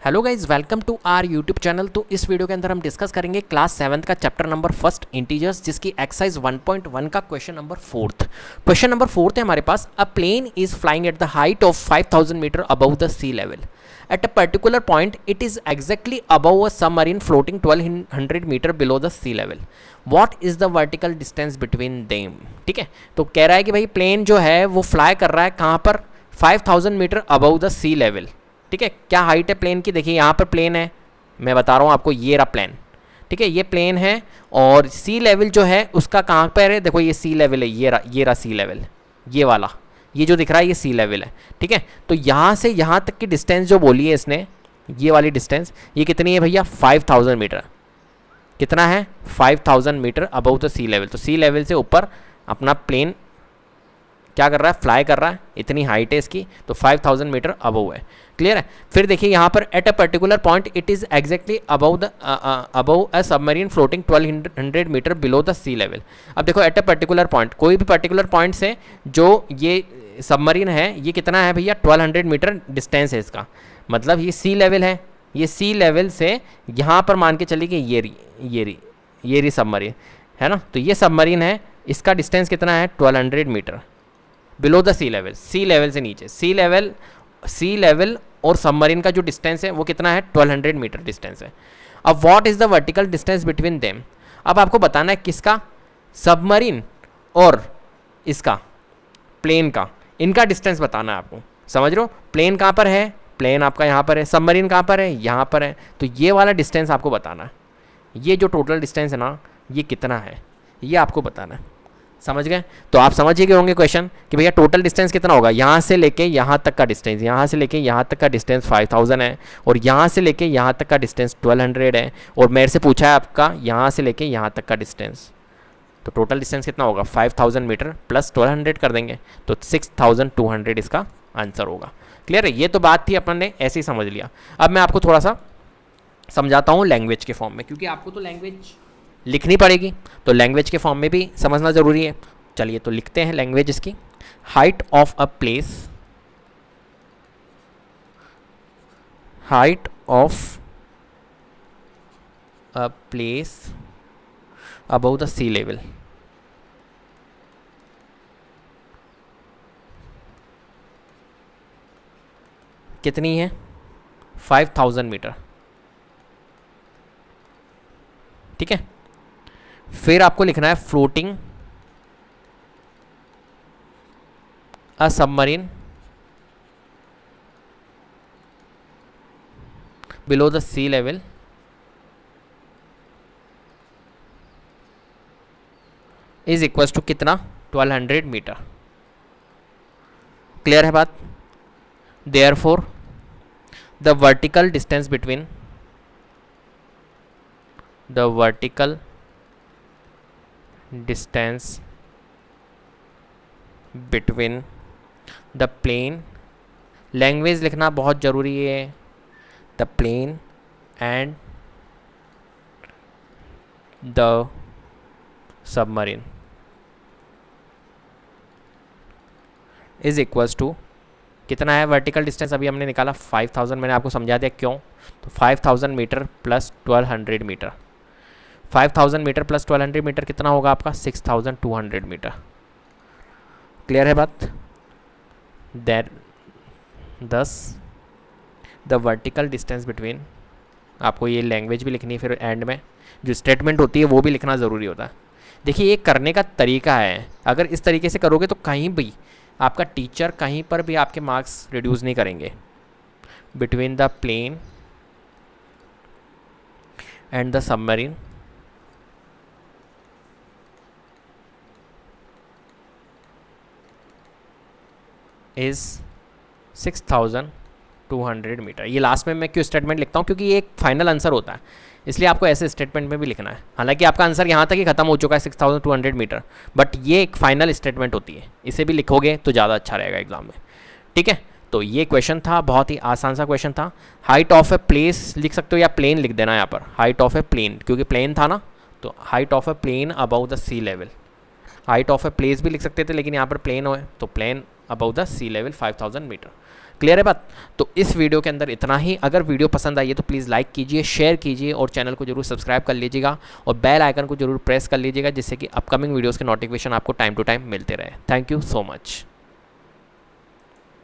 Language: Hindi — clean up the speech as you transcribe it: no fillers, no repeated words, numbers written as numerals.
Hello guys, welcome to our YouTube channel. तो इस वीडियो के अंदर हम डिस्कस करेंगे क्लास 7 का चैप्टर नंबर फर्स्ट इंटीजर्स, जिसकी एक्सरसाइज 1.1 का question number fourth. Question number fourth है हमारे पास। A plane is flying at the height of 5000 metre above the sea level. At a particular point it is exactly above a submarine floating 1200 metre below the sea level. What is the vertical distance between them. ठीक है, तो कह रहा है कि भाई प्लेन जो है वो फ्लाई कर रहा है कहाँ पर, 5000 metre above the sea level. ठीक है, क्या हाइट है प्लेन की, देखिए यहाँ पर प्लेन है, मैं बता रहा हूँ आपको, ये रहा प्लेन। ठीक है, ये प्लेन है और सी लेवल जो है उसका कहाँ पर है, देखो ये सी लेवल है, ये रहा सी लेवल, ये वाला, ये जो दिख रहा है ये सी लेवल है। ठीक है, तो यहाँ से यहाँ तक की डिस्टेंस जो बोली है इसने, ये वाली डिस्टेंस, ये कितनी है भैया, 5000 मीटर। कितना है, 5000 metre above the sea level. तो सी लेवल से ऊपर अपना प्लेन क्या कर रहा है, फ्लाई कर रहा है, इतनी हाइट है इसकी, तो 5000 मीटर अबव है। क्लियर है। फिर देखिए यहाँ पर at a particular point it is exactly above a submarine floating 1200 metre below the sea level. अब देखो एट अ पर्टिकुलर पॉइंट, कोई भी पर्टिकुलर पॉइंट से जो ये सबमरीन है ये कितना है भैया, 1200 मीटर डिस्टेंस है इसका, मतलब ये सी लेवल है। ये सी लेवल से यहाँ पर मान के चलिए कि ये रही सबमरीन है ना, तो ये सबमरीन है, इसका डिस्टेंस कितना है, 1200 metre below the sea level. Sea level से नीचे, सी लेवल और सबमरीन का जो डिस्टेंस है वो कितना है, 1200 मीटर डिस्टेंस है। अब what is the vertical distance between them. अब आपको बताना है किसका, सबमरीन और इसका प्लेन का, इनका डिस्टेंस बताना है आपको। समझ रहे हो, प्लेन कहाँ पर है, प्लेन आपका यहाँ पर है, सबमरीन कहाँ पर है, यहाँ पर है, तो ये वाला डिस्टेंस आपको बताना है। ये जो टोटल डिस्टेंस है ना, ये कितना है, ये आपको बताना है। समझ गए, तो आप समझ ही गए होंगे क्वेश्चन कि भैया टोटल डिस्टेंस कितना होगा, यहाँ से लेके यहाँ तक का डिस्टेंस, यहाँ से लेके यहाँ तक का डिस्टेंस 5000 है, और यहाँ से लेके यहाँ तक का डिस्टेंस 1200 है, और मेरे से पूछा है आपका यहाँ से लेके यहाँ तक का डिस्टेंस, तो टोटल डिस्टेंस कितना होगा, 5000 मीटर प्लस 1200 कर देंगे तो 6200 इसका आंसर होगा। क्लियर है, ये तो बात थी, अपन ने ऐसे ही समझ लिया। अब मैं आपको थोड़ा सा समझाता हूँ लैंग्वेज के फॉर्म में, क्योंकि आपको तो लैंग्वेज लिखनी पड़ेगी, तो लैंग्वेज के फॉर्म में भी समझना ज़रूरी है। चलिए तो लिखते हैं लैंग्वेज इसकी। Height of a place, height of a place above the sea level. कितनी है, 5000 मीटर। ठीक है, फिर आपको लिखना है floating a submarine below the sea level is equal to कितना, 1200 मीटर। क्लियर है बात। Therefore the vertical distance between, the vertical distance between the plane, language लिखना बहुत ज़रूरी है, the plane and the submarine is equals to कितना है, वर्टिकल डिस्टेंस अभी हमने निकाला 5000, मैंने आपको समझा दिया क्यों, तो 5000 meter plus 1200 meter, 5000 meter plus 1200 meter कितना होगा आपका, 6200 मीटर। क्लियर है बात। दैट दस द वर्टिकल डिस्टेंस बिटवीन, आपको ये लैंग्वेज भी लिखनी है, फिर एंड में जो स्टेटमेंट होती है वो भी लिखना ज़रूरी होता है। देखिए ये करने का तरीका है, अगर इस तरीके से करोगे तो कहीं भी आपका टीचर कहीं पर भी आपके मार्क्स रिड्यूस नहीं करेंगे। Between the plane and the submarine is 6200 meter. ये लास्ट में मैं क्यों स्टेटमेंट लिखता हूँ, क्योंकि ये एक फाइनल आंसर होता है, इसलिए आपको ऐसे स्टेटमेंट में भी लिखना है। हालांकि आपका आंसर यहाँ तक ही खत्म हो चुका है 6200 मीटर, बट ये एक फाइनल स्टेटमेंट होती है, इसे भी लिखोगे तो ज़्यादा अच्छा रहेगा एग्जाम में। ठीक है, तो ये क्वेश्चन था, बहुत ही आसान सा क्वेश्चन था। हाइट ऑफ ए प्लेस लिख सकते हो या प्लेन लिख देना यहाँ पर, हाइट ऑफ ए प्लेन, क्योंकि प्लेन था ना, तो height of a plane above the sea level. Height of a place भी लिख सकते थे, लेकिन यहाँ पर प्लेन हो, तो plane above the sea level 5000 meter. Clear है बात। तो इस वीडियो के अंदर इतना ही। अगर वीडियो पसंद आई है तो प्लीज़ लाइक कीजिए, शेयर कीजिए और चैनल को जरूर सब्सक्राइब कर लीजिएगा और बेल आइकन को जरूर प्रेस कर लीजिएगा, जिससे कि अपकमिंग वीडियोज़ के नोटिफिकेशन आपको टाइम टू टाइम मिलते रहे। Thank you so much.